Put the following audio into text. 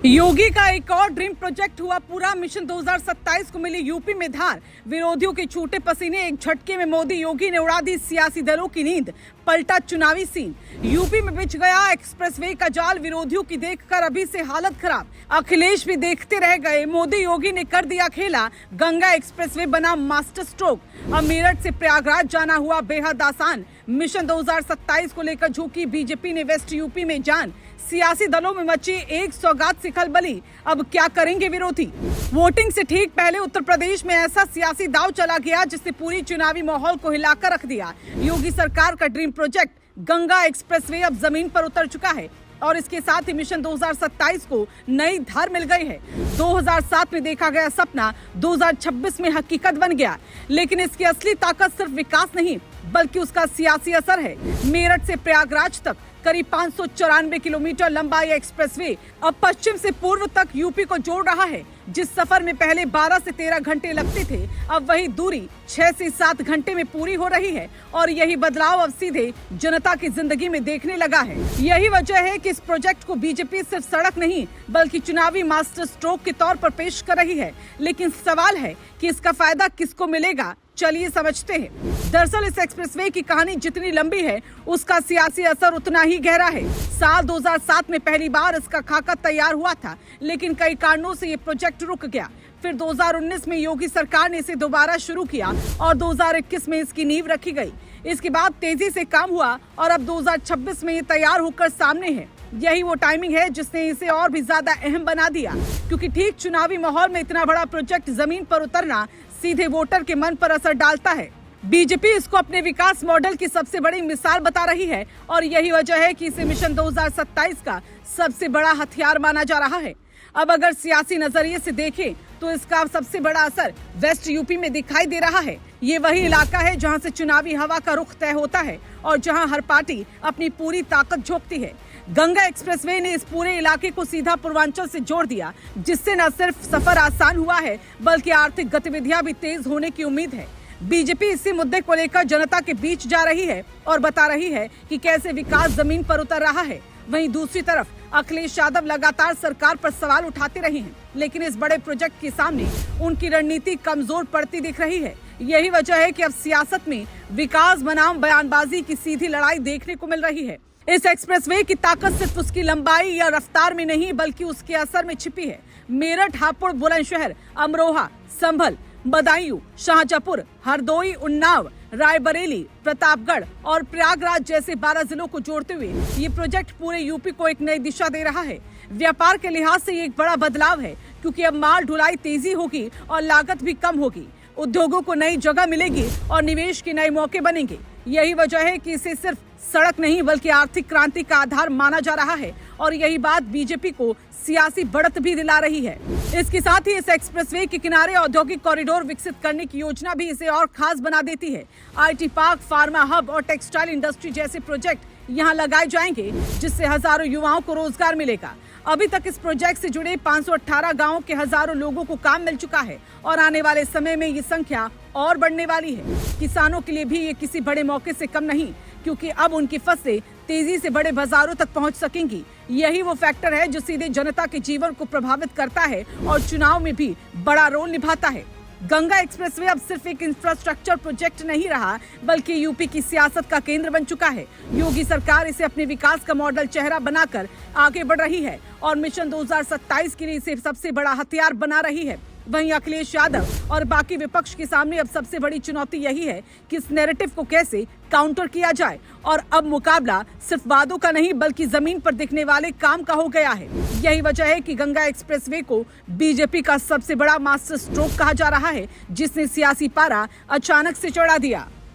योगी का एक और ड्रीम प्रोजेक्ट हुआ पूरा। मिशन 2027 को मिली यूपी में धार। विरोधियों के छूटे पसीने, एक झटके में मोदी योगी ने उड़ा दी सियासी दलों की नींद। पलटा चुनावी सीन। यूपी में बिछ गया एक्सप्रेसवे का जाल। विरोधियों की देखकर अभी से हालत खराब। अखिलेश भी देखते रह गए। मोदी योगी ने कर दिया खेला। गंगा एक्सप्रेसवे बना मास्टर स्ट्रोक। अब मेरठ से प्रयागराज जाना हुआ बेहद आसान। मिशन 2027 को लेकर झुकी बीजेपी ने वेस्ट यूपी में जान। सियासी दलों में मची एक सौगात से खलबली। अब क्या करेंगे विरोधी? वोटिंग से ठीक पहले उत्तर प्रदेश में ऐसा सियासी दांव चला गया जिसने पूरी चुनावी माहौल को हिलाकर रख दिया। योगी सरकार का ड्रीम प्रोजेक्ट गंगा एक्सप्रेसवे अब जमीन पर उतर चुका है और इसके साथ ही मिशन 2027 को नई धार मिल गई है। 2007 में देखा गया सपना 2026 में हकीकत बन गया। लेकिन इसकी असली ताकत सिर्फ विकास नहीं बल्कि उसका सियासी असर है। मेरठ से प्रयागराज तक करीब 594 किलोमीटर लंबा यह एक्सप्रेसवे अब पश्चिम से पूर्व तक यूपी को जोड़ रहा है। जिस सफर में पहले 12 से 13 घंटे लगते थे, अब वही दूरी 6 से 7 घंटे में पूरी हो रही है। और यही बदलाव अब सीधे जनता की जिंदगी में देखने लगा है। यही वजह है कि इस प्रोजेक्ट को बीजेपी सिर्फ सड़क नहीं बल्कि चुनावी मास्टर स्ट्रोक के तौर पर पेश कर रही है। लेकिन सवाल है कि इसका फायदा किसको मिलेगा? चलिए समझते हैं। दरअसल इस एक्सप्रेसवे की कहानी जितनी लंबी है उसका सियासी असर उतना ही गहरा है। साल 2007 में पहली बार इसका खाका तैयार हुआ था, लेकिन कई कारणों से ये प्रोजेक्ट रुक गया। फिर 2019 में योगी सरकार ने इसे दोबारा शुरू किया और 2021 में इसकी नींव रखी गई। इसके बाद तेजी से काम हुआ और अब 2026 में ये तैयार होकर सामने है। यही वो टाइमिंग है जिसने इसे और भी ज्यादा अहम बना दिया, क्योंकि ठीक चुनावी माहौल में इतना बड़ा प्रोजेक्ट जमीन पर उतरना सीधे वोटर के मन पर असर डालता है। बीजेपी इसको अपने विकास मॉडल की सबसे बड़ी मिसाल बता रही है और यही वजह है कि इसे मिशन 2027 का सबसे बड़ा हथियार माना जा रहा है। अब अगर सियासी नजरिए से देखें तो इसका सबसे बड़ा असर वेस्ट यूपी में दिखाई दे रहा है। ये वही इलाका है जहां से चुनावी हवा का रुख तय होता है और जहां हर पार्टी अपनी पूरी ताकत झोंकती है। गंगा एक्सप्रेसवे ने इस पूरे इलाके को सीधा पूर्वांचल से जोड़ दिया, जिससे न सिर्फ सफर आसान हुआ है बल्कि आर्थिक गतिविधियां भी तेज होने की उम्मीद है। बीजेपी इसी मुद्दे को लेकर जनता के बीच जा रही है और बता रही है कि कैसे विकास जमीन पर उतर रहा है। वहीं दूसरी तरफ अखिलेश यादव लगातार सरकार पर सवाल उठाते रहे हैं, लेकिन इस बड़े प्रोजेक्ट के सामने उनकी रणनीति कमजोर पड़ती दिख रही है। यही वजह है कि अब सियासत में विकास बनाम बयानबाजी की सीधी लड़ाई देखने को मिल रही है। इस एक्सप्रेसवे की ताकत सिर्फ उसकी लंबाई या रफ्तार में नहीं बल्कि उसके असर में छिपी है। मेरठ, हापुड़, बुलंदशहर, अमरोहा, संभल, बदायूं, शाहजहांपुर, हरदोई, उन्नाव, रायबरेली, प्रतापगढ़ और प्रयागराज जैसे 12 जिलों को जोड़ते हुए ये प्रोजेक्ट पूरे यूपी को एक नई दिशा दे रहा है। व्यापार के लिहाज से ये एक बड़ा बदलाव है, क्योंकि अब माल ढुलाई तेजी होगी और लागत भी कम होगी। उद्योगों को नई जगह मिलेगी और निवेश के नए मौके बनेंगे। यही वजह है कि इसे सिर्फ सड़क नहीं बल्कि आर्थिक क्रांति का आधार माना जा रहा है और यही बात बीजेपी को सियासी बढ़त भी दिला रही है। इसके साथ ही इस एक्सप्रेसवे के किनारे औद्योगिक कॉरिडोर विकसित करने की योजना भी इसे और खास बना देती है। आईटी पार्क, फार्मा हब और टेक्सटाइल इंडस्ट्री जैसे प्रोजेक्ट यहाँ लगाए जाएंगे, जिससे हजारों युवाओं को रोजगार मिलेगा। अभी तक इस प्रोजेक्ट से जुड़े 518 गांवों के हजारों लोगों को काम मिल चुका है और आने वाले समय में ये संख्या और बढ़ने वाली है। किसानों के लिए भी ये किसी बड़े मौके से कम नहीं, क्योंकि अब उनकी फसलें तेजी से बड़े बाजारों तक पहुंच सकेंगी। यही वो फैक्टर है जो सीधे जनता के जीवन को प्रभावित करता है और चुनाव में भी बड़ा रोल निभाता है। गंगा एक्सप्रेसवे अब सिर्फ एक इंफ्रास्ट्रक्चर प्रोजेक्ट नहीं रहा बल्कि यूपी की सियासत का केंद्र बन चुका है। योगी सरकार इसे अपने विकास का मॉडल चेहरा बनाकर आगे बढ़ रही है और मिशन 2027 के लिए इसे सबसे बड़ा हथियार बना रही है। वहीं अखिलेश यादव और बाकी विपक्ष के सामने अब सबसे बड़ी चुनौती यही है कि इस नैरेटिव को कैसे काउंटर किया जाए। और अब मुकाबला सिर्फ वादों का नहीं बल्कि जमीन पर दिखने वाले काम का हो गया है। यही वजह है कि गंगा एक्सप्रेसवे को बीजेपी का सबसे बड़ा मास्टर स्ट्रोक कहा जा रहा है, जिसने सियासी पारा अचानक से चढ़ा दिया।